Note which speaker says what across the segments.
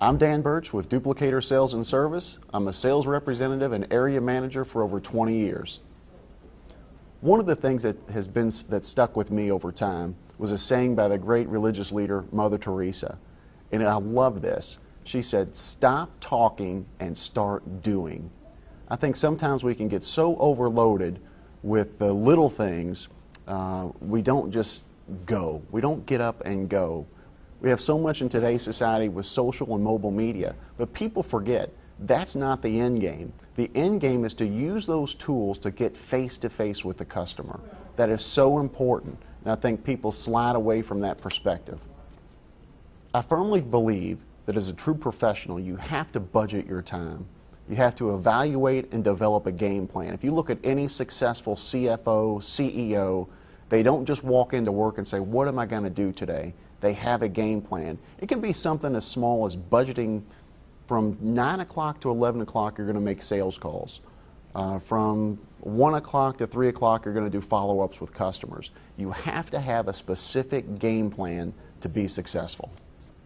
Speaker 1: I'm Dan Burch with Duplicator Sales and Service. I'm a sales representative and area manager for over 20 years. One of the things that stuck with me over time was a saying by the great religious leader Mother Teresa. And I love this. She said, "Stop talking and start doing." I think sometimes we can get so overloaded with the little things, we don't just go. We don't get up and go. We have so much in today's society with social and mobile media, but people forget that's not the end game. The end game is to use those tools to get face-to-face with the customer. That is so important, and I think people slide away from that perspective. I firmly believe that as a true professional, you have to budget your time. You have to evaluate and develop a game plan. If you look at any successful CFO, CEO, they don't just walk into work and say, "What am I going to do today?" They have a game plan. It can be something as small as budgeting from 9 o'clock to 11 o'clock you're going to make sales calls. From 1 o'clock to 3 o'clock you're going to do follow-ups with customers. You have to have a specific game plan to be successful.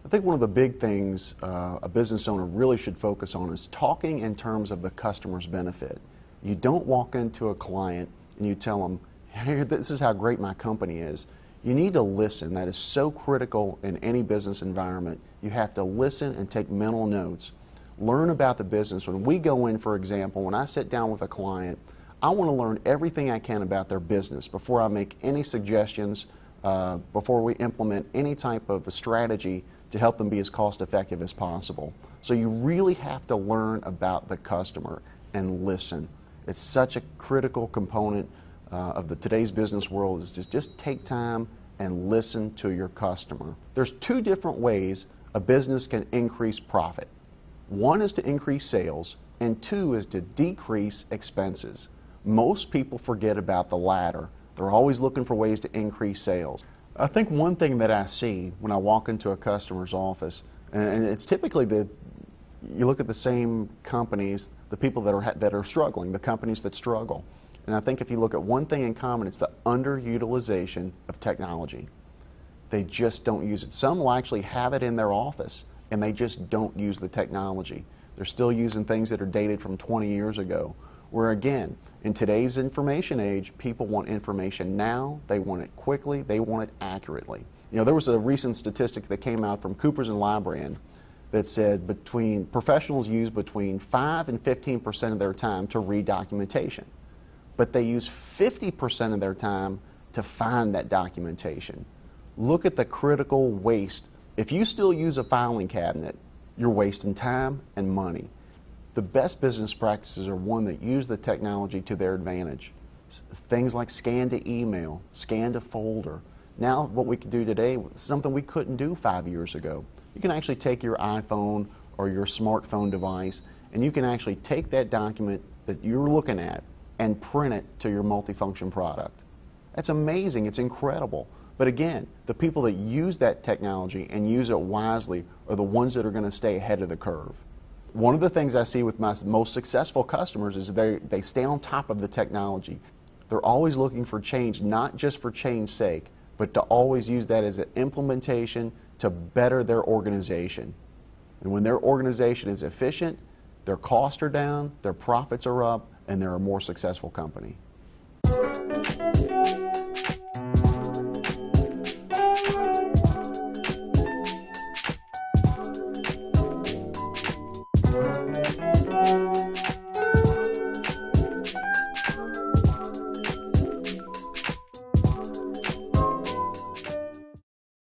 Speaker 1: I think one of the big things a business owner really should focus on is talking in terms of the customer's benefit. You don't walk into a client and you tell them, "Hey, this is how great my company is." You need to listen. That is so critical in any business environment. You have to listen and take mental notes. Learn about the business. When we go in, for example, when I sit down with a client, I want to learn everything I can about their business before I make any suggestions, before we implement any type of a strategy to help them be as cost effective as possible. So you really have to learn about the customer and listen. It's such a critical component of today's business world, is just take time and listen to your customer. There's two different ways a business can increase profit. One is to increase sales, and two is to decrease expenses. Most people forget about the latter. They're always looking for ways to increase sales. I think one thing that I see when I walk into a customer's office, and it's typically you look at the same companies, the people that are struggling, the companies that struggle. And I think if you look at one thing in common, it's the underutilization of technology. They just don't use it. Some will actually have it in their office, and they just don't use the technology. They're still using things that are dated from 20 years ago. Where again, in today's information age, people want information now, they want it quickly, they want it accurately. You know, there was a recent statistic that came out from Coopers & Lybrand that said professionals use between 5 and 15% of their time to read documentation. But they use 50% of their time to find that documentation. Look at the critical waste. If you still use a filing cabinet, you're wasting time and money. The best business practices are one that use the technology to their advantage. Things like scan to email, scan to folder. Now what we can do today is something we couldn't do 5 years ago. You can actually take your iPhone or your smartphone device and you can actually take that document that you're looking at and print it to your multifunction product. That's amazing, it's incredible. But again, the people that use that technology and use it wisely are the ones that are going to stay ahead of the curve. One of the things I see with my most successful customers is they stay on top of the technology. They're always looking for change, not just for change's sake, but to always use that as an implementation to better their organization. And when their organization is efficient, their costs are down, their profits are up, and they're a more successful company.